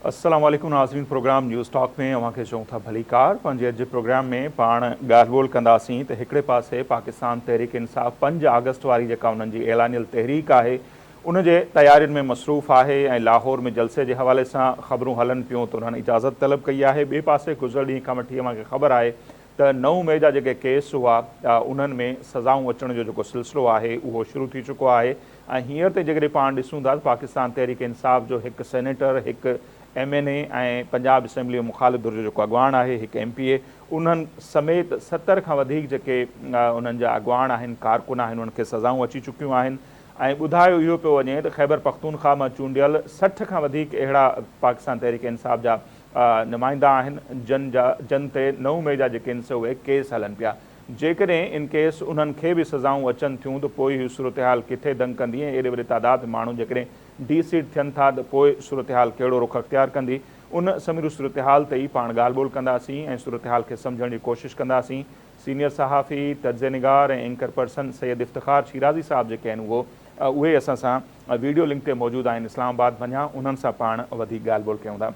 अस्सलाम वालेकुम नाज़रीन। प्रोग्राम न्यूज़ टॉक में अव्हांखे चऊं था भली कार। पंहिंजे अॼु प्रोग्राम में पाण ॻाल्हि ॿोल कंदासीं त हिकिड़े पासे पाकिस्तान तहरीक इंसाफ़ 5 अगस्त वारी जेका उन्हनि जी ऐलानियल तहरीक आहे उन जे तयारियुनि में मसरूफ़ आहे ऐं लाहौर में जलसे जे हवाले सां ख़बरूं हलनि पियूं त उन्हनि इजाज़त तलब कई आहे। ॿिए पासे गुज़िरियल ॾींहं खां वठी अव्हांखे ख़बर आहे त 9 मई जा जेके केस हुआ उन्हनि में सज़ाऊं अचण जो जेको सिलसिलो आहे उहो शुरू थी चुको आहे। ऐं हींअर ते जेकॾहिं पाण ॾिसूं था त पाकिस्तान तहरीक इंसाफ़ जो हिकु सेनेटर, हिकु MNA ऐं पंजाब असेंबली मुख़ालिफ़ धुर जो जेको अॻवान आहे, हिकु MPA, उन्हनि समेत 70 खां वधीक जेके उन्हनि जा अॻवान आहिनि, कारकुन आहिनि, उन्हनि खे सज़ाऊं अची चुकियूं आहिनि। ऐं ॿुधायो इहो पियो वञे त ख़ैबर पख्तूनख्वा मां चूंडियल 60 खां वधीक अहिड़ा पाकिस्तान तहरीक इंसाफ़ जा नुमाइंदा आहिनि जन ते 9 मई जा जेके आहिनि उहे केस हलनि पिया। जेकॾहिं इन केस उन्हनि खे बि सज़ाऊं अचनि थियूं त पोइ हीअ सूरत हाल किथे दंग कंदी ऐं एॾे वॾे तादाद में माण्हू जेकॾहिं डीसीट थियनि था त पोइ सूरत हाल कहिड़ो रुख अख़्तियार कंदी। उन समीर सूरत हाल ते ई पाण ॻाल्हि ॿोल कंदासीं ऐं सूरत हाल खे सम्झण जी कोशिशि कंदासीं। सीनियर सहाफ़ी, तर्ज़े निगार ऐं एंकर पर्सन सैयद इफ्तिखार शिराज़ी साहब जेके आहिनि उहे असां सां वीडियो लिंक ते मौजूदु आहिनि इस्लामाबाद वञा, उन्हनि सां पाण वधीक ॻाल्हि ॿोल कयूं था।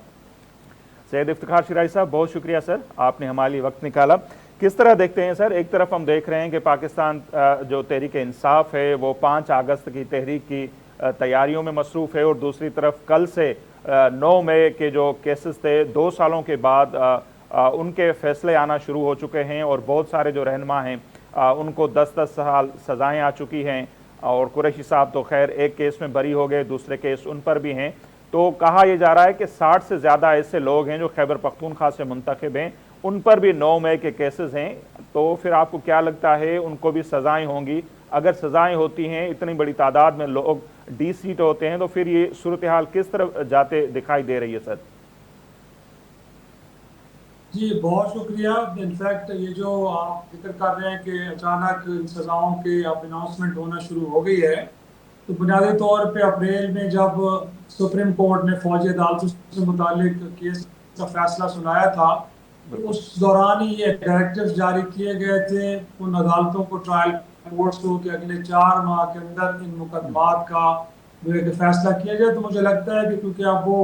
सैयद इफ्तिखार शिराज़ी साहब, बहुत शुक्रिया सर, आपने हमारे लिए वक्त निकाला। किस तरह देखते हैं सर, एक तरफ हम देख रहे हैं कि पाकिस्तान जो तहरीक इंसाफ है वो 5 अगस्त की तहरीक की तैयारियों में मसरूफ़ है और दूसरी तरफ कल से 9 मई के जो केसेस थे 2 सालों के बाद उनके फैसले आना शुरू हो चुके हैं और बहुत सारे जो रहनुमा हैं उनको 10-10 साल सज़ाएँ आ चुकी हैं और कुरैशी साहब तो खैर एक केस में बरी हो गए, दूसरे केस उन पर भी हैं। तो कहा यह जा रहा है कि 60 से ज़्यादा ऐसे लोग हैं जो खैबर पख्तूनख्वा से मुंतखब हैं, उन पर भी 9 मई के केसेस हैं। तो फिर आपको क्या लगता है उनको भी सज़ाएँ होंगी? अगर सज़ाएँ होती हैं, इतनी बड़ी तादाद में लोग डीसीट होते हैं, तो फिर ये सूरत हाल किस तरफ जाते दिखाई दे रही है सर? जी बहुत शुक्रिया। इनफैक्ट ये जो आप जिक्र कर रहे हैं कि अचानक इन सज़ाओं के अब अनाउंसमेंट होना शुरू हो गई है, तो बुनियादी तौर पे अप्रैल में जब सुप्रीम कोर्ट ने फौजी अदालतों से मुतालिक केस का फैसला सुनाया था तो उस दौरान ही ये डायरेक्टिव्स जारी किए गए थे उन अदालतों को, ट्रायल कोर्ट्स को, कि अगले 4 माह के अंदर इन मुकदमात का जो है कि फैसला किया जाए। तो मुझे लगता है कि क्योंकि अब वो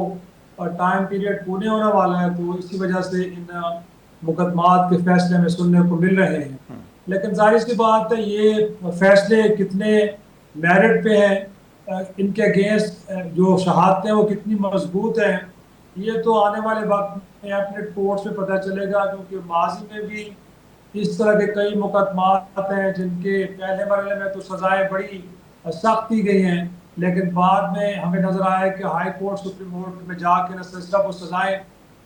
टाइम पीरियड पूरे होने वाला है तो इसी वजह से इन मुकदमात के फैसले में सुनने को मिल रहे हैं। लेकिन जाहिर सी बात है ये फैसले कितने मेरिट पे हैं, इनके अगेंस्ट जो शहादतें वो कितनी मजबूत हैं, ये तो आने वाले वक्त में अपने कोर्ट्स में पता चलेगा। क्योंकि माजी में भी इस तरह के कई मुकदमात हैं जिनके पहले मरहले में तो सजाएं बड़ी सख्त की गई हैं, लेकिन बाद में हमें नजर आया कि हाई कोर्ट, सुप्रीम कोर्ट में जाके न सिर्फ वो सजाएं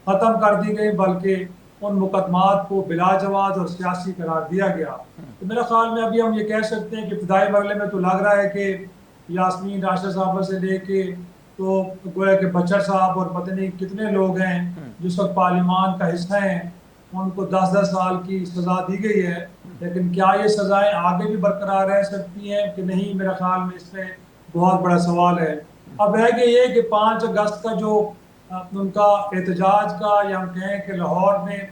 खत्म कर दी गई बल्कि उन मुकदमात को बिलाजवाज और सियासी करार दिया गया। तो मेरे ख्याल में अभी हम ये कह सकते हैं कि इब्तदाई मरहले में तो लग रहा है कि यास्मीन राशिद साहब से लेके तो गोया के बच्चर साहब और पता नहीं कितने लोग हैं जिस वक्त पार्लियामान का हिस्सा हैं, उनको 10-10 साल की सजा दी गई है। लेकिन क्या ये सजाएं आगे भी बरकरार रह सकती हैं कि नहीं, मेरे ख्याल में इसमें बहुत बड़ा सवाल है। अब रह गया ये कि 5 अगस्त का जो उनका एहतजाज का, या हम कहें कि लाहौर में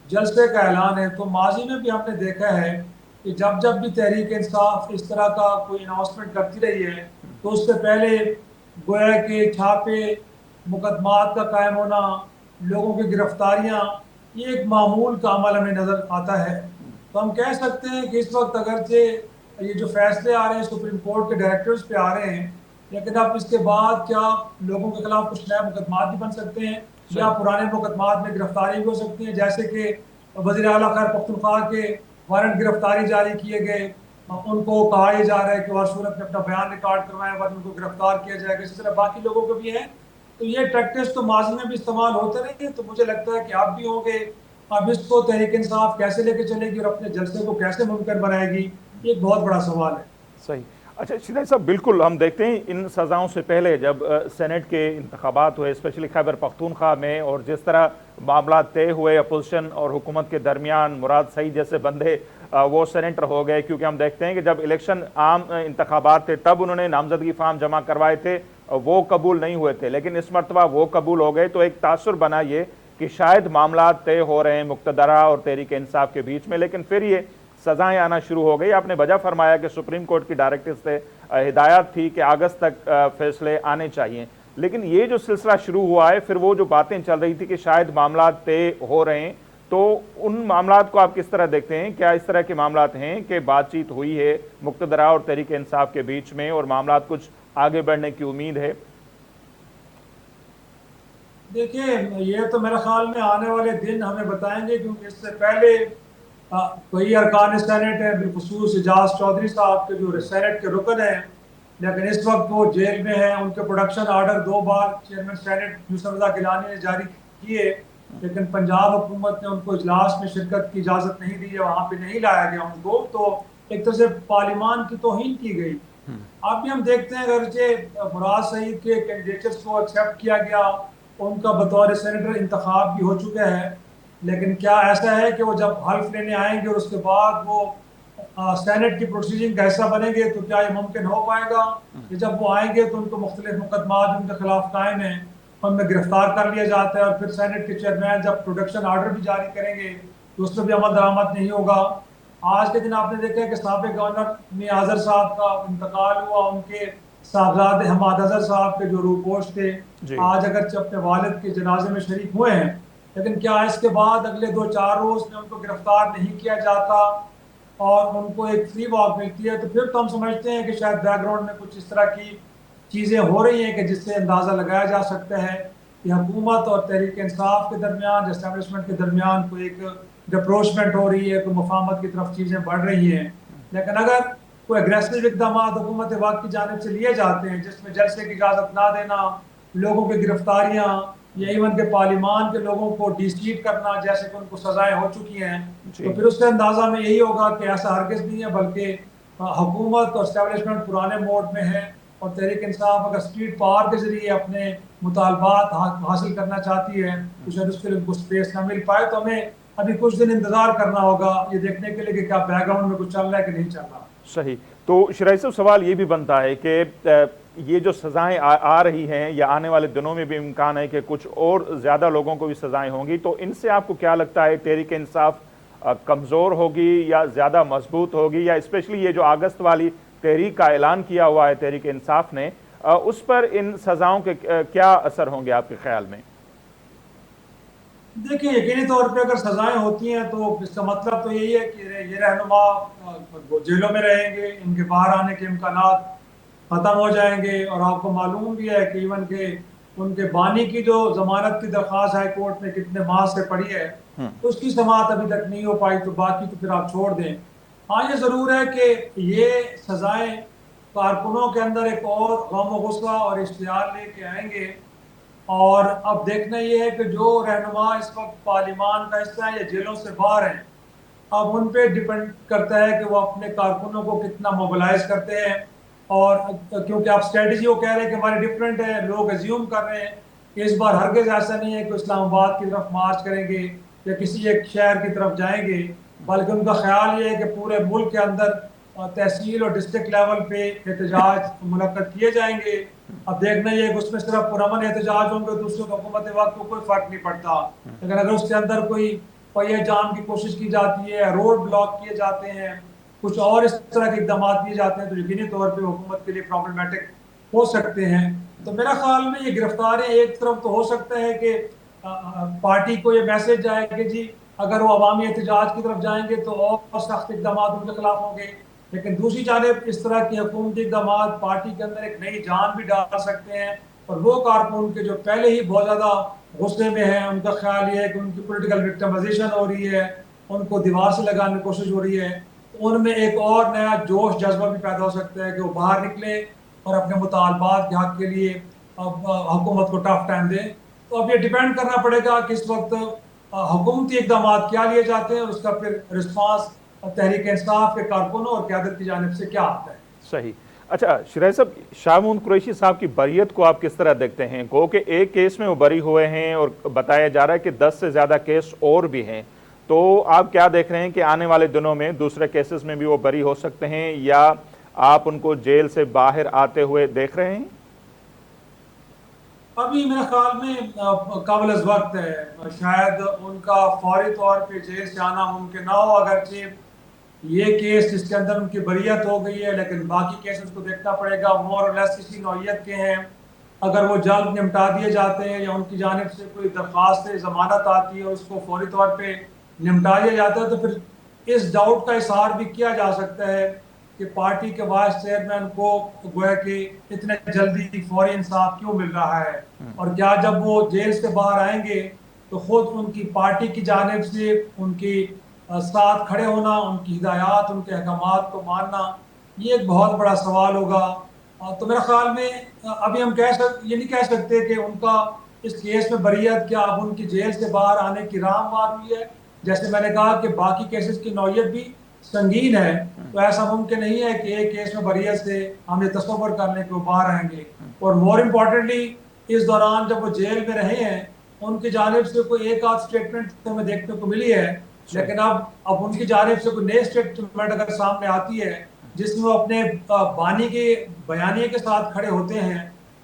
जलसे का ऐलान है, तो माजी में भी हमने देखा है कि जब जब भी तहरीक इंसाफ इस तरह का कोई अनाउंसमेंट करती रही है तो उससे पहले गोया के छापे, मुकदमात का कायम होना, लोगों की गिरफ्तारियां, ये एक मामूल का अमल हमें नजर आता है। तो हम कह सकते हैं कि इस वक्त अगरचे ये जो फैसले आ रहे हैं सुप्रीम कोर्ट के डायरेक्टिव्स पे आ रहे हैं, लेकिन अब इसके बाद क्या लोगों के खिलाफ कुछ नए मुकदमात भी बन सकते हैं या पुराने मुकदमात में गिरफ्तारी भी हो सकती है। जैसे कि वज़ीर आला खैबर पख्तूनख्वा के वारंट गिरफ्तारी जारी किए गए, उनको कहा यह जा रहा है कि हर सूरत में अपना बयान रिकॉर्ड करवाएं वरना उनको गिरफ्तार किया जाएगा। इसी तरह बाकी लोगों को भी है। तो ये टैक्टिक्स तो माजी में भी इस्तेमाल होते रहे, तो मुझे लगता है कि आप भी होंगे। अब इसको तहरीक इंसाफ कैसे लेके चलेगी और अपने जलसे को कैसे मुमकिन बनाएगी, ये एक बहुत बड़ा सवाल है। सही। अच्छा शिराज़ी साहब, बिल्कुल हम देखते हैं इन सज़ाओं से पहले जब सेनेट के इंतखाबात हुए स्पेशली खैबर पख्तूनख्वा में, और जिस तरह मामला तय हुए अपोजिशन और हुकूमत के दरमियान, मुराद सईद जैसे बंदे वो सेनेटर हो गए, क्योंकि हम देखते हैं कि जब इलेक्शन आम इंतखाबात थे तब उन्होंने नामजदगी फार्म जमा करवाए थे, वो कबूल नहीं हुए थे, लेकिन इस मरतबा वो कबूल हो गए। तो एक तासुर बना ये कि शायद मामला तय हो रहे हैं मुक्तदरा और तहरीक इंसाफ के बीच में, लेकिन फिर ये सजाएं आना शुरू हो गई। आपने वजह फरमाया कि सुप्रीम कोर्ट की डायरेक्टिव से हिदायत थी कि अगस्त तक फैसले आने चाहिए, लेकिन ये जो सिलसिला शुरू हुआ है, फिर वो जो बातें चल रही थी कि शायद मामला तय हो रहे हैं, तो उन मामलात को आप किस तरह देखते हैं? क्या इस तरह के मामलात हैं कि बातचीत हुई है मुक्तदरा और तहरीक इंसाफ के बीच में और मामलात कुछ आगे बढ़ने की उम्मीद है? देखिए, ये तो मेरे ख्याल में आने वाले दिन हमें बताएंगे, क्योंकि इससे पहले कई अरकान सेनेट है, बिलखुसूस एजाज चौधरी साहब के जो सेनेट के रुकन हैं, लेकिन इस वक्त वो जेल में हैं। उनके प्रोडक्शन आर्डर 2 बार चेयरमैन सेनेट यूसुफ रज़ा गिलानी ने जारी किए, लेकिन पंजाब हुकूमत ने उनको इजलास में शिरकत की इजाज़त नहीं दी है, वहाँ पे नहीं लाया गया उनको, तो एक तरह से पार्लियामान की तौहीन की गई। अब भी हम देखते हैं, अगरचे मुराद सईद के कैंडिडेट्स को एक्सेप्ट किया गया, उनका बतौर सेनेटर इंतखाब भी हो चुका है, लेकिन क्या ऐसा है कि वो जब हल्फ लेने आएंगे और उसके बाद वो सेनेट की प्रोसीजिंग का हिस्सा बनेंगे, तो क्या ये मुमकिन हो पाएगा कि जब वो आएंगे तो उनको मुख्तलिफ मुकदमात उनके खिलाफ कायम हैं, उनमें गिरफ्तार कर लिया जाता है, और फिर सेनेट के चेयरमैन जब प्रोडक्शन आर्डर भी जारी करेंगे तो उसमें भी अमल दरामद नहीं होगा। आज के दिन आपने देखा है कि साबिक गवर्नर मियां अजहर साहब का इंतकाल हुआ, उनके साहबजादे हमाद अजहर साहब के जो रूपोश थे, आज अगर अपने वालिद के जनाजे में शरीक हुए हैं, लेकिन क्या इसके बाद अगले 2-4 रोज में उनको गिरफ्तार नहीं किया जाता और उनको एक फ्री वॉक मिलती है, तो फिर तो हम समझते हैं कि शायद बैकग्राउंड में कुछ इस तरह की चीज़ें हो रही हैं कि जिससे अंदाज़ा लगाया जा सकता है कि हुकूमत और तहरीक इंसाफ के दरमियान, एस्टेब्लिशमेंट के दरमियान कोई एक डिप्रोचमेंट हो रही है, कोई मुफाहमत की तरफ चीज़ें बढ़ रही हैं। लेकिन अगर कोई अग्रेसिव इकदाम हुकूमत वक्त की जानिब से लिए जाते हैं, जिसमें जलसे की इजाज़त ना देना, लोगों की गिरफ्तारियाँ या इवन के पार्लियामान के लोगों को डिस्ट्रीट करना, जैसे कि उनको सजाएं हो चुकी हैं, तो फिर उससे अंदाज़ा में यही होगा कि ऐसा हरगिज़ नहीं है, बल्कि हुकूमत और एस्टेब्लिशमेंट पुराने मोड में है, और तहरीक इंसाफ अगर स्ट्रीट पावर के जरिए अपने मुतालबात हासिल करना चाहती है तो शायद उसके लिए उनको स्पेस ना मिल पाए। तो हमें अभी कुछ दिन इंतजार करना होगा ये देखने के लिए कि क्या बैकग्राउंड में कुछ चल रहा है कि नहीं चल रहा। सही। तो शराई साहब, सवाल ये भी बनता है कि ये जो सजाएं आ रही हैं या आने वाले दिनों में भी इम्कान है कि कुछ और ज़्यादा लोगों को भी सजाएं होंगी, तो इनसे आपको क्या लगता है तहरीक इंसाफ कमज़ोर होगी या ज़्यादा मजबूत होगी, या स्पेशली ये जो अगस्त वाली तहरीक का ऐलान किया हुआ है तहरीक इंसाफ ने, उस पर इन सजाओं के क्या असर होंगे आपके ख्याल में? देखिए, यकीनी तौर पे अगर सजाएं होती हैं तो इसका मतलब तो यही है कि ये रहनुमा जेलों में रहेंगे, इनके बाहर आने के इम्कानात खत्म हो जाएंगे। और आपको मालूम भी है कि इवन के उनके बानी की जो जमानत की दरख्वास्त हाई कोर्ट में कितने माह से पड़ी है, तो उसकी समाअत अभी तक नहीं हो पाई, तो बाकी तो फिर आप छोड़ दें। हाँ, ये ज़रूर है कि ये सजाएं कारकुनों के अंदर एक और गम गुस्सा और इश्तियाल लेके आएंगे। और अब देखना ये है कि जो रहनुमा इस वक्त पार्लियामान का हिस्सा है या जेलों से बाहर हैं, अब उन पे डिपेंड करता है कि वो अपने कारकुनों को कितना मोबिलाइज करते हैं। और क्योंकि आप स्ट्रेटजी वो कह रहे हैं कि हमारी डिफरेंट है, लोग एज्यूम कर रहे हैं कि इस बार हरगिज़ ऐसा नहीं है कि इस्लामाबाद की तरफ मार्च करेंगे या किसी एक शहर की तरफ जाएंगे, बल्कि उनका ख्याल ये है कि पूरे मुल्क के अंदर तहसील और डिस्ट्रिक्ट लेवल पे एहतजाज मुनक्कद किए जाएंगे। अब देखना ये कि उसमें सिर्फ पुरअमन एहतजाज होंगे, दूसरों को हुकूमत वक्त को कोई फर्क नहीं पड़ता, लेकिन अगर उसके अंदर कोई पहिया जाम की कोशिश की जाती है, रोड ब्लॉक किए जाते हैं, कुछ और इस तरह के इकदाम किए जाते हैं, तो यकीनी तौर पर हुकूमत के लिए प्रॉब्लमेटिक हो सकते हैं। तो मेरा ख्याल में ये गिरफ्तारी एक तरफ तो हो सकता है कि पार्टी को ये मैसेज जाए कि जी अगर वो अवामी एहतजाज की तरफ जाएंगे तो और सख्त इकदाम उनके खिलाफ होंगे, लेकिन दूसरी जानिब इस तरह के हुकूमती इकदाम पार्टी के अंदर एक नई जान भी डाल सकते हैं। और वो कारकुन के जो पहले ही बहुत ज़्यादा गुस्से में हैं, उनका ख्याल ये है कि उनकी पॉलिटिकल विक्टिमाइजेशन हो रही है, उनको दीवार से लगाने की कोशिश हो रही है, तो उनमें एक और नया जोश जज्बा भी पैदा हो सकता है कि वो बाहर निकले और अपने मुतालबात के हक के लिए हुकूमत को टफ टाइम दें। तो अब ये डिपेंड करना पड़ेगा कि इस वक्त हुकूमती इकदाम क्या लिए जाते हैं, उसका फिर रिस्पांस तहरीक इंसाफ के कारकुनों और क़यादत की जानिब से क्या आता है। सही। अच्छा शराई साहब, शाहमून कुरैशी साहब की बरियत को आप किस तरह देखते हैं? को कि एक केस में वो बरी हुए हैं और बताया जा रहा है कि 10 से ज़्यादा केस और भी हैं, तो आप क्या देख रहे हैं कि आने वाले दिनों में दूसरे केसेस में भी वो बरी हो सकते हैं, या आप उनको जेल से बाहर आते हुए देख रहे हैं? अभी मेरे ख्याल में काबिल वक्त है, शायद उनका फौरी तौर पे जेल से आना मुमकिन ना हो। अगरचे ये केस जिसके अंदर उनकी बरियत हो गई है, लेकिन बाकी केसेस को देखना पड़ेगा, मोर और लेस इसी नौइयत के हैं। अगर वो जल्द निपटा दिए जाते हैं या उनकी जानिब से कोई दरख्वास्त जमानत आती है और उसको फौरी तौर पे निपटा दिया जाता है, तो फिर इस डाउट का इजहार भी किया जा सकता है कि पार्टी के वाइस चेयरमैन को गोया कि इतने जल्दी फौरी इंसाफ क्यों मिल रहा है, और क्या जब वो जेल से बाहर आएंगे तो खुद उनकी पार्टी की जानिब से उनकी साथ खड़े होना, उनकी हिदायत, उनके अहकामात को मानना, ये एक बहुत बड़ा सवाल होगा। तो मेरे ख्याल में अभी हम ये नहीं कह सकते कि उनका इस केस में बरियत क्या अब उनकी जेल से बाहर आने की राह मार हुई है। जैसे मैंने कहा कि बाकी केसेस की नौयत भी संगीन है, तो ऐसा मुमकिन नहीं है कि एक केस में बरियत से हम ये तस्वर कर लें कि वो बाहर आएंगे। और मोर इम्पोर्टेंटली, इस दौरान जब वो जेल में रहे हैं, उनकी जानिब से कोई एक आध स्टेटमेंट हमें देखने को मिली है, लेकिन अब उनकी जानिब से कोई नई स्टेटमेंट अगर सामने आती है जिसमें वो अपने बानी के बयानिए के साथ खड़े होते हैं,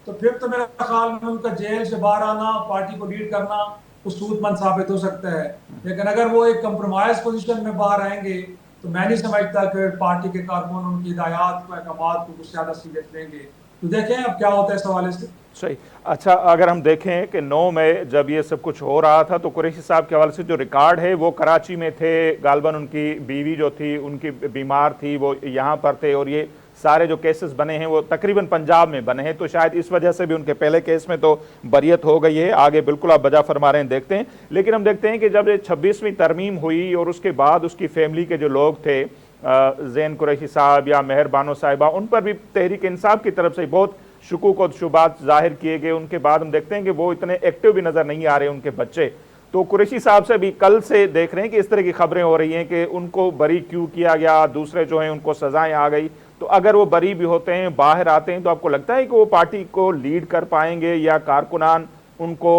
तो फिर तो मेरे ख्याल में उनका जेल से बाहर आना, पार्टी को लीड करना सूदमंद साबित हो सकता है। लेकिन अगर वो एक कंप्रोमाइज पोजीशन में बाहर आएंगे, तो मैं नहीं समझता कि पार्टी के कारकुन उनकी हिदायत को, अहकामात को कुछ ज्यादा सीरियस लेंगे। तो देखें अब क्या होता है इस हवाले से। सही। अच्छा, अगर हम देखें कि 9 मई जब ये सब कुछ हो रहा था, तो कुरैशी साहब के हवाले से जो रिकॉर्ड है वो कराची में थे, गालबन उनकी बीवी जो थी उनकी बीमार थी, वो यहाँ पर थे, और ये सारे जो केसेस बने हैं वो तकरीबन पंजाब में बने हैं, तो शायद इस वजह से भी उनके पहले केस में तो बरियत हो गई है। आगे बिल्कुल आप बजा फरमा रहे हैं, देखते हैं। लेकिन हम देखते हैं कि जब 26वीं तरमीम हुई और उसके बाद उसकी फैमिली के जो लोग थे, जैन कुरैशी साहब या मेहर बानो साहिबा, उन पर भी तहरीक इंसाफ की तरफ से बहुत शुकूक और शुबात जाहिर किए गए। उनके बाद हम देखते हैं कि वो इतने एक्टिव भी नजर नहीं आ रहे उनके बच्चे। तो कुरैशी साहब से भी कल से देख रहे हैं कि इस तरह की खबरें हो रही हैं कि उनको बरी क्यों किया गया, दूसरे जो हैं उनको सजाएं आ गई। तो अगर वो बरी भी होते हैं, बाहर आते हैं, तो आपको लगता है कि वो पार्टी को लीड कर पाएंगे या कारकुनान उनको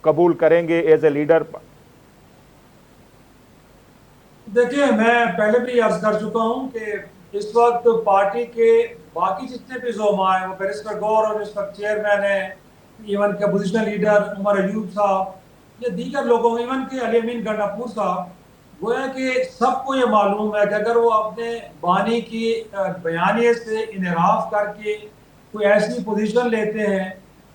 कबूल करेंगे एज ए लीडर? देखिए, मैं पहले भी अर्ज कर चुका हूं कि इस वक्त पार्टी के बाकी जितने भी जोमा है, वो बैरिस्टर गौर और इस वक्त चेयरमैन है, इवन के अपोजिशन लीडर उमर अयूब साहब, या दीगर लोगों, इवन के अली अमीन गंडापुर साहब, गोया कि सबको ये मालूम है कि अगर वो अपने बानी की बयानिए से इनराफ करके कोई ऐसी पोजीशन लेते हैं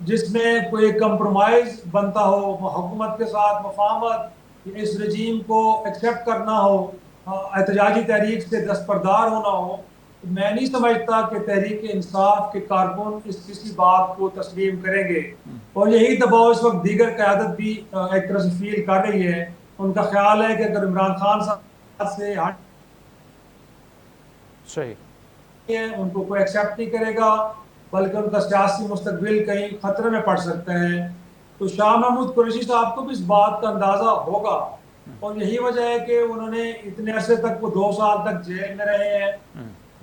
जिसमें कोई कंप्रोमाइज बनता हो, हुकूमत के साथ मुफाहमत, इस रजीम को एक्सेप्ट करना हो, एहतजाजी तहरीक से दस्तबरदार होना हो, तो मैं नहीं समझता कि तहरीक इंसाफ के कारकुन इस किसी बात को तस्लीम करेंगे। और यही दबाव इस वक्त दीगर क़यादत भी एक तरह से फील कर रही है। उनका ख्याल है कि अगर इमरान खान साहब से सही उनको कोई एक्सेप्ट नहीं करेगा, बल्कि उनका सियासी मुस्तकबिल कहीं खतरे में पड़ सकता है। तो शाह महमूद कुरैशी साहब को भी इस बात का अंदाजा होगा, और यही वजह है कि उन्होंने इतने अरसे तक, वो 2 साल तक जेल में रहे हैं,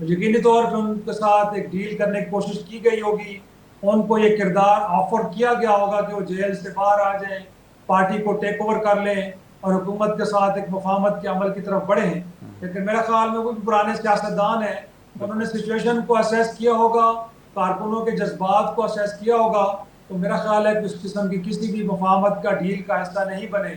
यकीनी तौर पर उनके साथ एक डील करने की कोशिश की गई होगी, उनको ये किरदार ऑफर किया गया होगा कि वो जेल से बाहर आ जाएं, पार्टी को टेक ओवर कर लें और हुकूमत के साथ एक मुफाहमत के अमल की तरफ बढ़ें। लेकिन मेरे ख्याल में वो भी पुराने सियासतदान है, उन्होंने सिचुएशन को असेस किया होगा, कारकुनों के जज्बात को असेस किया होगा, तो मेरा ख्याल है कि उस किस्म की किसी भी मुफाहमत का डील का हिस्सा नहीं बने।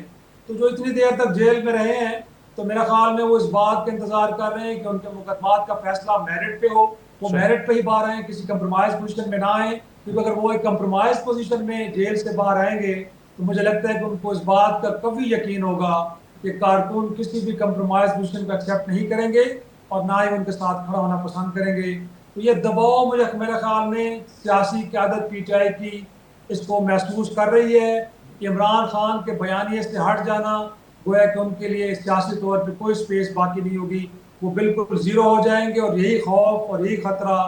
तो जो इतनी देर तक जेल में रहे हैं, तो मेरा ख्याल में वो इस बात का इंतजार कर रहे हैं कि उनके मुकदमात का फैसला मेरिट पे हो, वो मेरिट पे ही बाहर आए, किसी कंप्रोमाइज पोजीशन में ना आए। क्योंकि अगर वो एक कंप्रोमाइज पोजीशन में जेल से बाहर आएंगे, तो मुझे लगता है कि उनको इस बात का कभी यकीन होगा कि कारकुन किसी भी कंप्रोमाइज पोजीशन को एक्सेप्ट नहीं करेंगे और ना ही उनके साथ खड़ा होना पसंद करेंगे। तो ये दबाव मुझे, मेरे ख्याल में सियासी क़यादत पीटीआई की इसको महसूस कर रही है। इमरान खान के बयानिए से हट जाना गोया कि उनके लिए सियासी तौर पर कोई स्पेस बाकी नहीं होगी, वो बिल्कुल जीरो हो जाएंगे। और यही खौफ और यही खतरा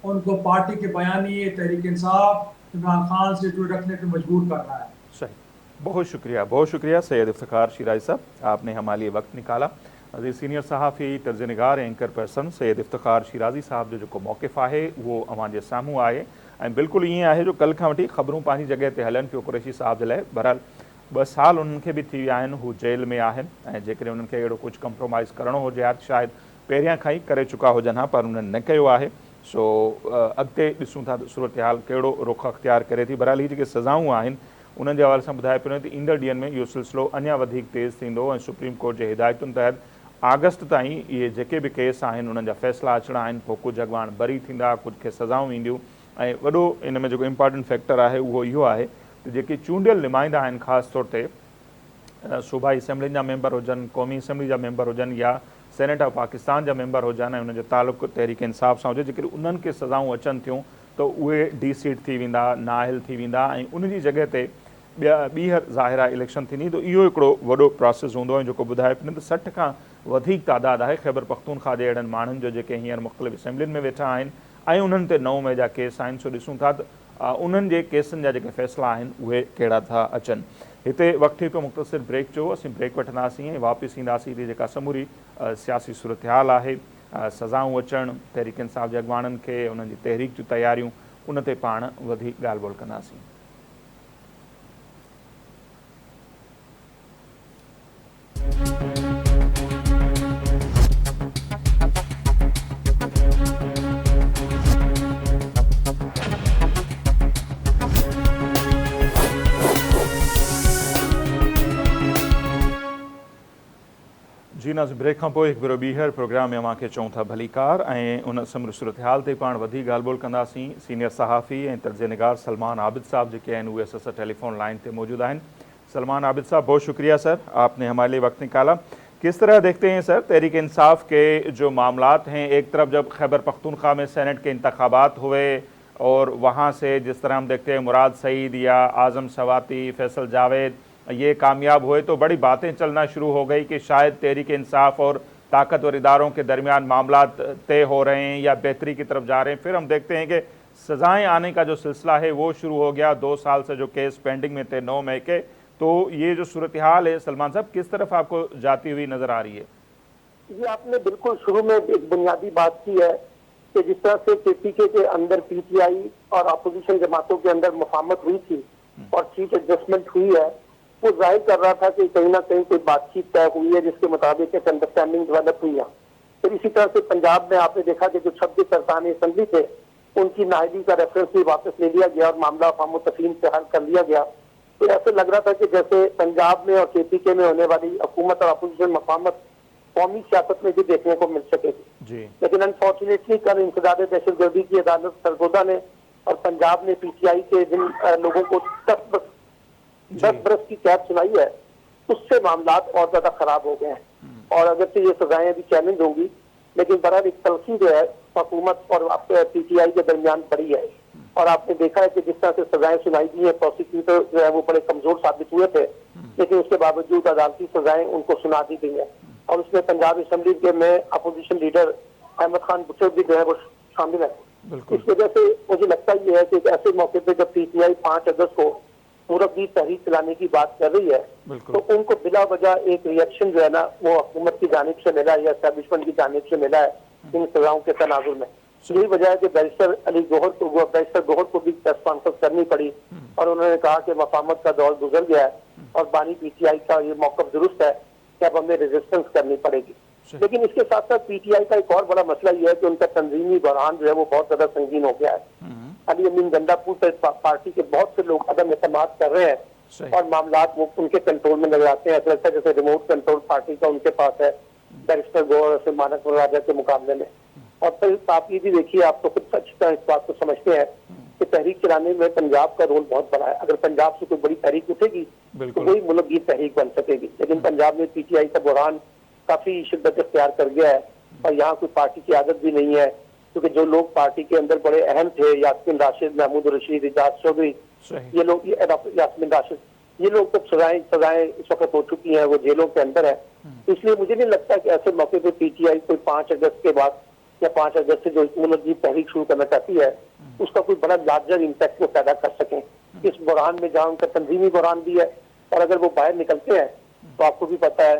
उनको पार्टी के बयानिए, तहरीक इंसाफ, इमरान खान से जुड़े रखने पर मजबूर कर रहा है। सही। बहुत शुक्रिया सैयद इफ्तिखार शिराजी साहब, आपने हमारे लिए वक्त निकाला। अजीज सीनियर सहाफ़ी, तर्जनिगार, एंकर पर्सन सैयद इफ्तिखार शिराजी साहब जो मौक़िफ़ आहे वो अवांजे साम्हूं आहे, ऐं बिल्कुलु ईअं आहे जो कल खां वठी ख़बरूं पंहिंजी जॻह ते हलनि पियो कुरैशी साहब जे लाइ। बहरहाल 2 साल उन्हनि खे बि थी विया आहिनि, हू जेल में आहिनि ऐं जेकॾहिं उन्हनि खे अहिड़ो कुझु कंप्रोमाइज़ करिणो हुजे हा त शायदि पहिरियां खां ई करे चुका हुजनि हा, पर उन्हनि न कयो आहे। सो अॻिते ॾिसूं था त सूरत हाल कहिड़ो रुख अख़्तियार करे थी। बहरहाल ही जेके सज़ाऊं आहिनि उन्हनि जे हवाले सां ॿुधाए पियो त ईंदड़ ॾींहंनि में इहो सिलसिलो अञा वधीक तेज़ थींदो ऐं सुप्रीम कोर्ट जे हिदायतुनि तहत अगस्त ताईं इहे जेके बि केस आहिनि उन्हनि जा फ़ैसिला अचणा आहिनि। पोइ कुझु अॻवान बरी थींदा, कुझु खे सज़ाऊं ईंदियूं। ऐं वॾो इन में जेको इम्पॉर्टेंट फैक्टर आहे उहो इहो आहे त जेके चूंडियल नुमाइंदा आहिनि, ख़ासि तौर ते सूबाई असैम्बलियुनि जा मेंबर हुजनि, क़ौमी असैम्बली जा मेंबर हुजनि या सेनेट ऑफ पाकिस्तान जा मेंबर हुजनि ऐं उनजो तालुक़ु तहरीक इंसाफ़ सां हुजे, जेकॾहिं उन्हनि खे सज़ाऊं अचनि थियूं त उहे डी-सीट थी वेंदा, नाअहल थी वेंदा ऐं उन जी जॻह ते ॿीहर ज़ाहिरा इलेक्शन थींदी। त इहो हिकिड़ो वॾो प्रोसेस हूंदो ऐं जेको ॿुधाए पियो त 60 खां वधीक तादाद आहे ख़ैबर पख्तूनख्वा जे अहिड़नि माण्हुनि जो जेके हींअर मुख़्तलिफ़ असैम्बलियुनि में वेठा आहिनि ऐं उन्हनि ते 9 मई जा केस आहिनि। सो ॾिसूं था त उन्हनि जे केसनि जा जेके फ़ैसिला आहिनि उहे कहिड़ा था अचनि। हिते वक़्तु थी पियो मुख़्तसिर ब्रेक जो, असीं ब्रेक वठंदासीं ऐं वापसि ईंदासीं। हिते जेका समूरी सियासी सूरत हाल आहे, सज़ाऊं अचणु, तहरीक इंसाफ़ जे अॻवाननि खे, उन्हनि जी तहरीक जूं तयारियूं, उन ते पाण वधीक ॻाल्हि ॿोल कंदासीं। जी नाज़, ब्रेक खां पोइ हिकु भेरो ॿीहर प्रोग्राम में अव्हांखे चऊं था भलीकार ऐं उन समूरी सूरत हाल ते पाण वधीक ॻाल्हि ॿोल कंदासीं। सीनियर सहाफ़ी ऐं तर्जनिगार सलमान आबिद साहब जेके आहिनि उहे असां सां टेलीफोन लाइन पे मौजूद आहिनि। सलमान आबिद साहब, बहुत शुक्रिया सर, आपने हमारे लिए वक्त निकाला। किस तरह देखते हैं सर तहरीक इंसाफ के जो मामलात हैं? एक तरफ जब खैबर पख्तूनख्वा में सेनेट के इंतखाबात हुए और वहाँ से जिस तरह हम देखते हैं मुराद सईद या आज़म सवाती, फैसल जावेद ये कामयाब हुए तो बड़ी बातें चलना शुरू हो गई कि शायद तहरीक इंसाफ और ताकतवर इदारों के दरमियान मामला तय हो रहे हैं या बेहतरी की तरफ जा रहे हैं। फिर हम देखते हैं कि सज़ाएं आने का जो सिलसिला है वो शुरू हो गया। 2 साल से जो केस पेंडिंग में थे 9 मई के, तो ये जो सूरत हाल है सलमान साहब, किस तरफ आपको जाती हुई नजर आ रही है? ये आपने बिल्कुल शुरू में एक बुनियादी बात की है कि जिस तरह से केपीके के अंदर पीटीआई और अपोजिशन जमातों के अंदर मुफाहमत हुई थी और सीट एडजस्टमेंट हुई है, वो जाहिर कर रहा था कि कहीं ना कहीं कोई बातचीत तय हुई है जिसके मुताबिक एक अंडरस्टैंडिंग डेवलप हुई है। फिर इसी तरह से पंजाब में आपने देखा कि जो 26 अरकान असम्बली थे उनकी नाअहली का रेफरेंस भी वापस ले लिया गया और मामला फाहम तफहीम से हल कर लिया गया। तो ऐसे लग रहा था कि जैसे पंजाब में और केपीके में होने वाली हुकूमत और अपोजिशन मुफाहमत कौमी सियासत में भी देखने को मिल सकेगी। लेकिन अनफॉर्चुनेटली कल इंसदाद दहशतगर्दी की अदालत सरगोदा ने और पंजाब ने पीटीआई के जिन लोगों को 10 बरस की कैद सुनाई है, उससे मामला और ज्यादा खराब हो गए हैं। और अगर से ये सजाएं भी चैलेंज होंगी, लेकिन बहरहाल एक तलखी जो है हुकूमत और पीटीआई के दरमियान पड़ी है। और आपने देखा है कि जिस तरह से सजाएं सुनाई दी है, प्रोसिक्यूटर जो है वो बड़े कमजोर साबित हुए थे, लेकिन उसके बावजूद अदालती सजाएं उनको सुना दी गई है। और उसमें पंजाब असम्बली के में अपोजिशन लीडर अहमद खान बुचर भी जो है वो शामिल है। इस वजह से मुझे लगता ही है कि ऐसे मौके पर जब पीटीआई 5 अगस्त को मुरब्बी तहरीक चलाने की बात कर रही है, तो उनको बिला वजह एक रिएक्शन जो है ना वो हुकूमत की जानिब से मिला है या एस्टैब्लिशमेंट की जानिब से मिला है इन सजाओं के तनाजुर में। यही वजह है कि बैरिस्टर अली गौहर को भी प्रेस कॉन्फ्रेंस करनी पड़ी और उन्होंने कहा कि मफाहमत का दौर गुजर गया है और बानी पीटीआई का ये मौक़िफ़ दुरुस्त है कि अब हमें रेजिस्टेंस करनी पड़ेगी। लेकिन इसके साथ साथ पीटीआई का एक और बड़ा मसला यह है कि उनका तंजीमी बहरान जो है वो बहुत ज्यादा संगीन हो गया है। अली अमीन गंडापुर पर पार्टी के बहुत से लोग अदम एतमाद कर रहे हैं और मामलात वो उनके कंट्रोल में नजर आते हैं। ऐसा लगता है जैसे रिमोट कंट्रोल पार्टी का उनके पास है बैरिस्टर गौहर से मानक राजा के मुकाबले में। और फिर आप ये भी देखिए, आप तो खुद सच का इस बात को समझते हैं कि तहरीक चलाने में पंजाब का रोल बहुत बड़ा है। अगर पंजाब से कोई बड़ी तहरीक उठेगी तो वही मुल्क की तहरीक बन सकेगी। लेकिन पंजाब में पीटीआई का बुरहान काफी शिद्दत इख्तियार कर गया है और यहाँ कोई पार्टी की आदत भी नहीं है, क्योंकि जो लोग पार्टी के अंदर बड़े अहम थे, यास्मीन राशिद, महमूद रशीद, इजाज चौधरी, ये लोग, यास्मीन राशिद, ये लोग तो सजाएं इस वक्त हो चुकी हैं, वो जेलों के अंदर है। इसलिए मुझे नहीं लगता कि ऐसे मौके पर पीटीआई कोई 5 अगस्त के बाद या 5 अगस्त से जो मुल्क की तहरीक शुरू करना चाहती है उसका कोई बड़ा लार्जर इम्पैक्ट वो पैदा कर सकें इस बुरहान में, जहाँ उनका तंजीमी बुरहान भी है। और अगर वो बाहर निकलते हैं तो आपको भी पता है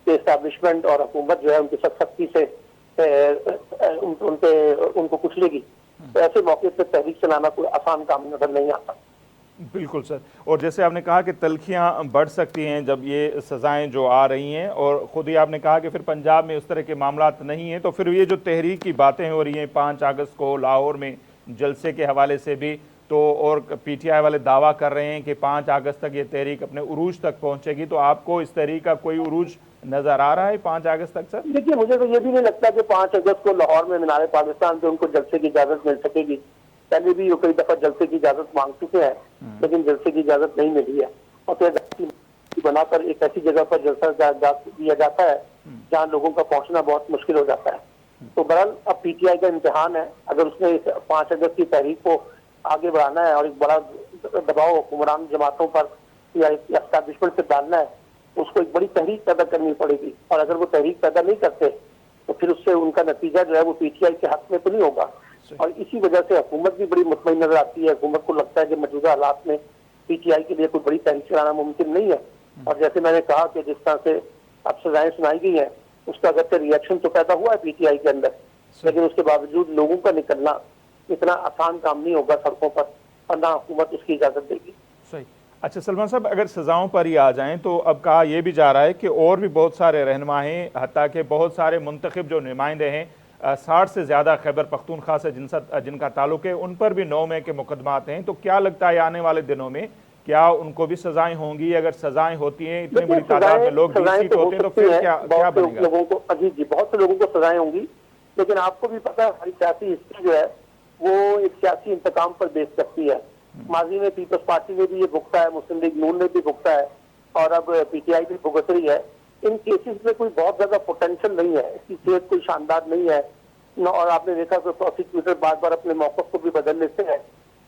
कि एस्टैब्लिशमेंट और हुकूमत जो है उनकी सख्ती से उनको कुचलेगी। तो ऐसे मौके पर तहरीक चलाना कोई आसान काम नजर नहीं आता। बिल्कुल सर। और जैसे आपने कहा कि तल्खियां बढ़ सकती हैं जब ये सज़ाएं जो आ रही हैं, और ख़ुद ही आपने कहा कि फिर पंजाब में उस तरह के मामलात नहीं हैं, तो फिर ये जो तहरीक की बातें हो रही हैं 5 अगस्त को लाहौर में जलसे के हवाले से भी, तो और पीटीआई वाले दावा कर रहे हैं कि 5 अगस्त तक ये तहरीक अपने उरूज तक पहुँचेगी, तो आपको इस तहरीक का कोई उरूज नज़र आ रहा है 5 अगस्त तक सर? देखिए, मुझे तो ये भी नहीं लगता कि 5 अगस्त को लाहौर में मीनार पाकिस्तान पे उनको जलसे की इजाजत मिल सकेगी। पहले भी वो कई दफा जलसे की इजाजत मांग चुके हैं, लेकिन जलसे की इजाजत नहीं मिली है। और फिर बनाकर एक ऐसी जगह पर जलसा दिया जाता है जहाँ लोगों का पहुंचना बहुत मुश्किल हो जाता है। तो बहरहाल अब पीटीआई का इम्तिहान है, अगर उसने इस 5 अगस्त की तहरीक को आगे बढ़ाना है और एक बड़ा दबाव हुक्मरान जमातों पर या एस्टैब्लिशमेंट से डालना है, उसको एक बड़ी तहरीक पैदा करनी पड़ेगी। और अगर वो तहरीक पैदा नहीं करते तो फिर उससे उनका नतीजा जो है वो पीटीआई के हक में तो नहीं होगा। और इसी वजह से हुकूमत भी बड़ी मुतमईन नजर आती है। हुकूमत को लगता है कि मौजूदा हालात में पीटीआई के लिए कोई बड़ी तहरीक चलाना मुमकिन नहीं है। और जैसे मैंने कहा कि जिस तरह से अब सजाएं सुनाई गई हैं, उसका अगरचे रिएक्शन तो पैदा हुआ है पीटीआई के अंदर, लेकिन उसके बावजूद लोगों का निकलना इतना आसान काम नहीं होगा सड़कों पर, और ना हुकूमत उसकी इजाजत देगी। सही। अच्छा सलमान साहब, अगर सज़ाओं पर ही आ जाएं तो अब कहा यह भी जा रहा है कि और भी बहुत सारे रहनुमा हैं, हत्ता कि बहुत सारे मुंतखब जो नुमाइंदे हैं 60 से ज़्यादा खैबर पख्तूनख्वा से जिनका ताल्लुक है, उन पर भी 9 मई के मुकदमात हैं। तो क्या लगता है आने वाले दिनों में क्या उनको भी सजाएं होंगी? अगर सजाएं होती हैं, इतनी बड़ी तादाद में लोग डिसीट होते हैं, तो फिर क्या बनेगा? लोगों को जी बहुत से लोगों को सजाएं होंगी, लेकिन आपको भी पता है हमारी सियासी हिस्ट्री जो है वो एक सियासी इंतकाम पर बेस करती है। माजी में पीपल्स पार्टी ने भी ये भुगता है, मुस्लिम लीग नून ने भी भुगता है, और अब पीटीआई भी भुगत रही है। इन केसेस में कोई बहुत ज्यादा पोटेंशियल नहीं है, इसकी सेहत कोई शानदार नहीं है, और आपने देखा कि प्रोसिक्यूटर बार बार अपने मौक़िफ़ को भी बदल लेते हैं।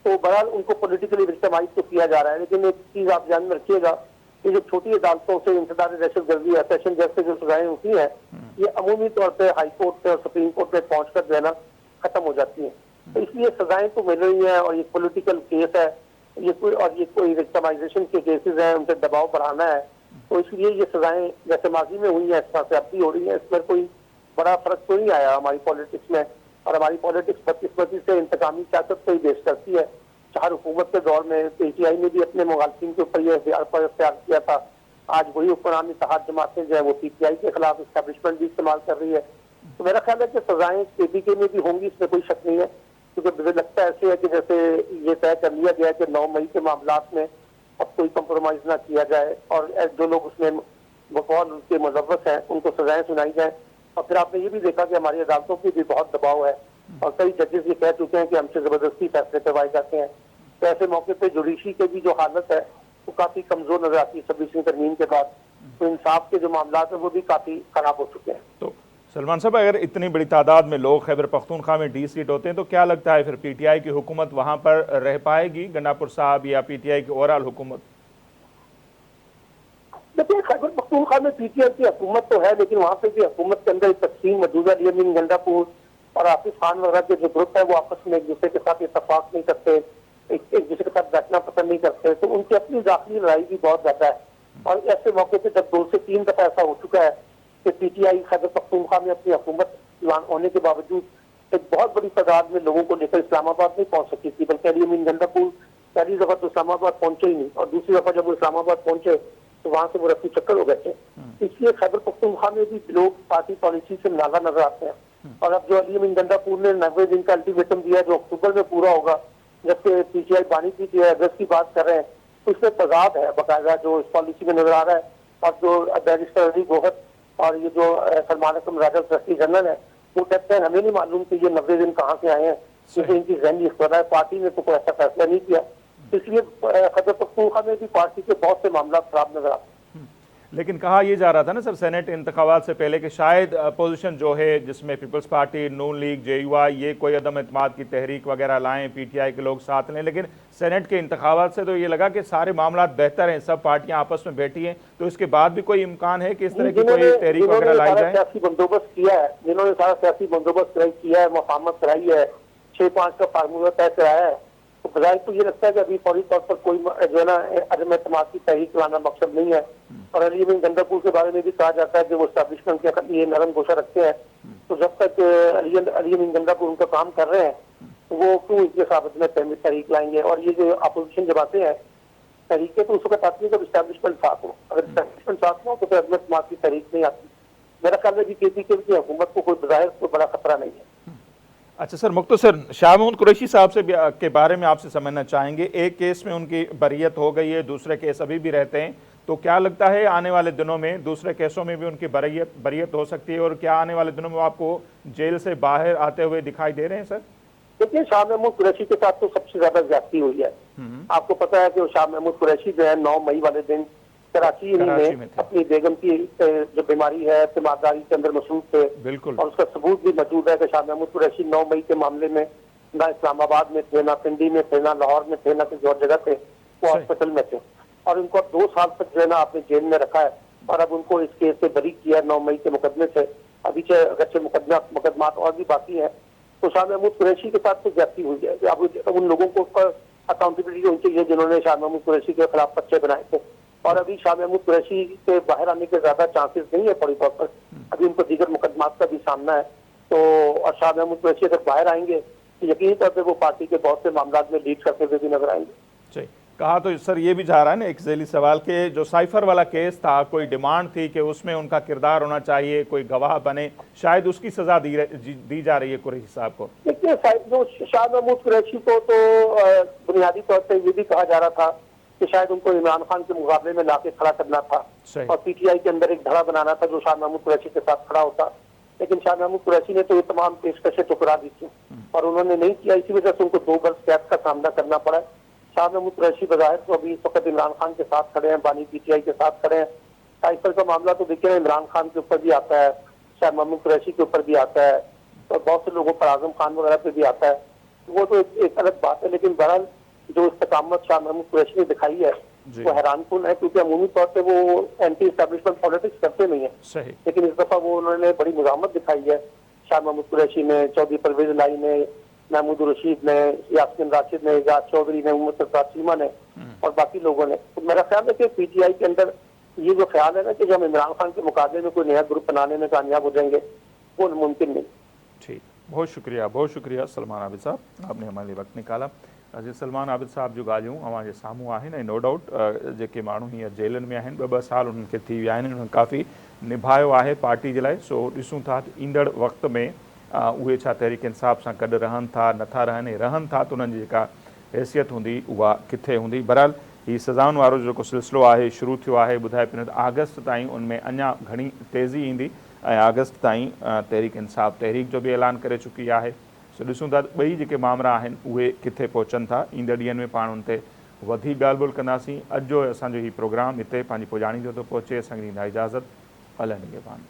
तो बहरहाल उनको पॉलिटिकली विक्टिमाइज तो किया जा रहा है। लेकिन एक चीज आप ध्यान में रखिएगा कि जो छोटी अदालतों से इंतजार दहशतगर्दी या सेशन जैसे जो सजाएं होती हैं, ये अमूमी तौर पर हाई कोर्ट से और सुप्रीम कोर्ट में पहुंच कर जो है ना खत्म हो जाती हैं। तो इसलिए सजाएं तो मिल रही हैं, और ये पॉलिटिकल केस है, ये कोई विक्टिमाइजेशन के केसेस हैं, उन पर दबाव बढ़ाना है। तो इसलिए ये सजाएं जैसे माजी में हुई हैं इस तरह से अब भी हो रही है। इसमें कोई बड़ा फर्क तो नहीं आया हमारी पॉलिटिक्स में, और हमारी पॉलिटिक्स बदकिस्मती से इंतकामी सियासत को ही बेस करती है। चार हुकूमत के दौर में पीटीआई ने भी अपने मुखालिफिन के ऊपर यह इख्तियार किया था। आज वही हुक्मरान इत्तेहाद जमातें जो है वो पीटीआई के खिलाफ एस्टैब्लिशमेंट भी इस्तेमाल कर रही है। तो मेरा ख्याल है कि सजाएं केपीके में भी होंगी, इसमें कोई शक नहीं है, क्योंकि मुझे लगता है ऐसे है कि जैसे ये तय कर लिया गया कि 9 मई के मामलात में अब कोई कंप्रोमाइज ना किया जाए, और जो लोग उसमें बकौल उनके मुलव्वस हैं उनको सजाएं सुनाई जाए। और फिर आपने ये भी देखा कि हमारी अदालतों की भी बहुत दबाव है, और कई जजेस ये कह चुके हैं कि हमसे जबरदस्ती फैसले करवाए जाते हैं। तो ऐसे मौके पे जुडिशरी की भी जो हालत है वो काफी कमजोर नजर आती है 26वीं तरमीम के बाद। तो इंसाफ के जो मामला है वो भी काफी खराब हो चुके हैं। तो सलमान साहब, अगर इतनी बड़ी तादाद में लोग खैबर पख्तूनख्वा में डिसीट होते हैं, तो क्या लगता है फिर पीटीआई की हुकूमत वहां पर रह पाएगी, गंडापुर साहब, या पीटीआई की ओवरऑल हुकूमत? देखिए, खैबर पख्तूनख्वा में पीटीआई की हुकूमत तो है, लेकिन वहाँ पे भी हुकूमत के अंदर तकसीम मौजूदा अली गंडापुर और आसिफ खान वगैरह के जो ग्रुप है वो आपस में एक दूसरे के साथ इतफाक नहीं करते, एक दूसरे के साथ बैठना पसंद नहीं करते। तो उनकी अपनी दाखिली लड़ाई भी बहुत ज्यादा है। और ऐसे मौके पे जब 2 से 3 दफा ऐसा हो चुका है कि पीटीआई खैबर पख्तूनख्वा में अपनी हुकूमत होने के बावजूद एक बहुत बड़ी तादाद में लोगों को लेकर इस्लामाबाद नहीं पहुंच सकी थी, बल्कि अली गंडापुर पहली दफा तो इस्लामाबाद पहुंचे ही नहीं, और दूसरी दफा जब वो इस्लामाबाद पहुंचे तो वहां से वो रफू चक्कर हो गए थे। इसलिए खैबर पख्तूनख्वा में भी लोग पार्टी पॉलिसी से नाला नजर आते हैं। और अब जो अली गंडापुर ने 90 दिन का अल्टीमेटम दिया जो अक्टूबर में पूरा होगा, जबकि पीटीआई पानी पीटीआई अगस्त की बात कर रहे हैं, तो इसमें तजाद है बाकायदा जो इस पॉलिसी में नजर आ रहा है। और जो बैरिस्टर अली गोहर और ये जो सलमान अकरम राजा ट्रस्टी जनरल है, वो कहते हैं हमें नहीं मालूम कि ये 90 दिन कहाँ से आए हैं, क्योंकि इनकी जहनी इख्तियार है, पार्टी ने तो कोई ऐसा फैसला नहीं किया। इसलिए खैबर पख्तूनख्वा में भी पार्टी के बहुत से मामला खराब नजर आते हैं। लेकिन कहा यह जा रहा था ना सर सेनेट इंतखाबात से पहले कि शायद अपोजिशन जो है जिसमें पीपल्स पार्टी, नून लीग, जेयूआई, ये कोई अदम एतमाद की तहरीक वगैरह लाएं, पीटीआई के लोग साथ लें, लेकिन सेनेट के इंतखाबात से तो ये लगा कि सारे मामला बेहतर हैं, सब पार्टियां आपस में बैठी हैं। तो इसके बाद भी कोई इम्कान है कि इस तरह की कोई तहरीक वगैरह लाई जाए? सियासी बंदोबस्त किया है, जिन्होंने सारा सियासी बंदोबस्त किया है, मफाहमत कराई है, 6-5 का फार्मूला तय कराया है, तो बजाय तो ये लगता है कि अभी फौरी तौर पर कोई जो है ना अदम एतमाद की तहरीक लाना मकसद नहीं है। और अली गंडापुर के बारे में भी कहा जाता है कि वो एस्टैब्लिशमेंट के लिए नरम गोशा रखते हैं। तो जब तक अली गंडापुर उनका काम कर रहे हैं, वो क्यों इतने साबित में तहरीक लाएंगे। और ये जो अपोजिशन जमातें हैं तहरीकें, तो उस वक्त आती है जब इस्टेब्लिशमेंट साथ हो। अगर इस्टेब्लिशमेंट साथ हो तो फिर अहमद समाज की तहरीक नहीं आती। मेरा ख्याल है कि केपीके की हुकूमत को कोई बज़ाहिर कोई बड़ा खतरा नहीं है। अच्छा सर, मुख्तसर शाह महमूद कुरैशी साहब से के बारे में आपसे समझना चाहेंगे। एक केस में उनकी बरियत हो गई है, दूसरे केस अभी भी रहते हैं, तो क्या लगता है आने वाले दिनों में दूसरे केसों में भी उनकी बरियत हो सकती है, और क्या आने वाले दिनों में आपको जेल से बाहर आते हुए दिखाई दे रहे हैं सर? देखिए, शाह महमूद कुरैशी के साथ तो सबसे ज्यादा ज्यादती हुई है। आपको पता है कि शाह महमूद कुरैशी जो है 9 मई वाले दिन कराची में अपनी बेगम की जो बीमारी है तिमारदारी के अंदर मसरूफ थे। बिल्कुल। और उसका सबूत भी मौजूद है कि शाह महमूद कुरैशी 9 मई के मामले में ना इस्लामाबाद में थे, ना पिंडी में थे, ना लाहौर में थे, ना किसी और जगह थे, वो हॉस्पिटल में थे। और उनको 2 साल तक जो है ना आपने जेल में रखा है, और अब उनको इस केस से बरी किया 9 मई के मुकदमे से। अभी अगरचे मुकदमात और भी बाकी है, तो शाह महमूद कुरैशी के साथ तो ज्यादती हुई है। अब उन लोगों को अकाउंटेबिलिटी होनी चाहिए जिन्होंने शाह महमूद कुरैशी के खिलाफ पर्चे बनाए थे। और अभी शाह महमूद कुरैशी के बाहर आने के ज्यादा चांसेस नहीं है फौरी तौर पर, अभी उनको दीगर मुकदमात का भी सामना है। तो और शाह महमूद कुरैशी अगर बाहर आएंगे तो यकीनी तौर पर वो पार्टी के बहुत से मामला में लीड करते हुए भी नजर आएंगे। जी, कहा तो सर ये भी जा रहा है ना एक ज़ैली सवाल के जो साइफर वाला केस था, कोई डिमांड थी कि उसमें उनका किरदार होना चाहिए, कोई गवाह बने, शायद उसकी सजा दी जा रही है कुरैशी साहब को। देखिए, जो शाह महमूद कुरैशी को तो बुनियादी तौर पर ये भी कहा जा रहा था कि शायद उनको इमरान खान के मुकाबले में लाके खड़ा करना था, और पीटीआई के अंदर एक धड़ा बनाना था जो शाह महमूद कुरैशी के साथ खड़ा होता। लेकिन शाह महमूद कुरैशी ने तो ये तमाम पेशकशें ठुकरा दी थी और उन्होंने नहीं किया। इसी वजह से उनको 2 बरस कैद का सामना करना पड़ा। शाह महमूद कुरैशी बज़ाहिर तो अभी इस वक्त इमरान खान के साथ खड़े हैं, बानी पीटीआई के साथ खड़े हैं। साइफर का मामला तो देखिए इमरान खान के ऊपर भी आता है, शाह महमूद कुरैशी के ऊपर भी आता है, और बहुत से लोगों पर, आजम खान वगैरह पे भी आता है। वो तो एक अलग बात है। लेकिन बहरहाल जो इस्तकामत शाह महमूद कुरैशी ने दिखाई है वो हैरानकुन है, क्योंकि अमूमी तौर पर वो एंटी एस्टेब्लिशमेंट पॉलिटिक्स करते नहीं है। सही। लेकिन इस दफा वो उन्होंने बड़ी मुजामत दिखाई है। शाह महमूद कुरैशी ने, चौधरी परवेज लाई ने, महमूद रशीद ने, यास्मीन राशिद ने, एजाज चौधरी ने, मोहम्मद सरफराज चीमा ने और बाकी लोगों ने। तो मेरा ख्याल है कि पीटीआई के अंदर ये जो ख्याल है ना कि हम इमरान खान के मुकाबले में कोई नया ग्रुप बनाने में कामयाब हो जाएंगे, वो मुमकिन नहीं। ठीक, बहुत शुक्रिया सलमान आबिद साहब, आपने हमारे लिए वक्त निकाला। अजीज सलमान आबिद साहब जो ॻाल्हियूं अवां साम्हूं आहिनि, नो डाउट जेके माण्हू हींअर जेलनि में आहिनि, 2-2 साल उन्हनि खे थी विया आहिनि, उन्हनि काफ़ी निभायो आहे पार्टी जे लाइ। सो ॾिसूं था ईंदड़ वक़्त में उहे छा तहरीक इंसाफ़ सां गॾु रहनि था, नथा रहनि था, त उन्हनि जी जेका हैसियत हूंदी उहा किथे हूंदी। बहरहाल हीउ सज़ाउनि वारो जेको सिलसिलो आहे शुरू थियो आहे, ॿुधाए पियो त अगस्त ताईं उनमें अञा घणी तेज़ी ईंदी ऐं अगस्त ताईं तहरीक इंसाफ़ तहरीक जो बि ऐलान करे चुकी आहे। सो ॾिसूं था ॿई जेके मामला आहिनि उहे किथे पहुचनि था। ईंदड़ ॾींहंनि में पाण उन ते वधीक ॻाल्हि ॿोल कंदासीं। अॼु जो असांजो हीउ प्रोग्राम हिते पंहिंजी पुॼाणी जो थो पहुचे। असांखे ॾींदा इजाज़त। अलाह निगहबान।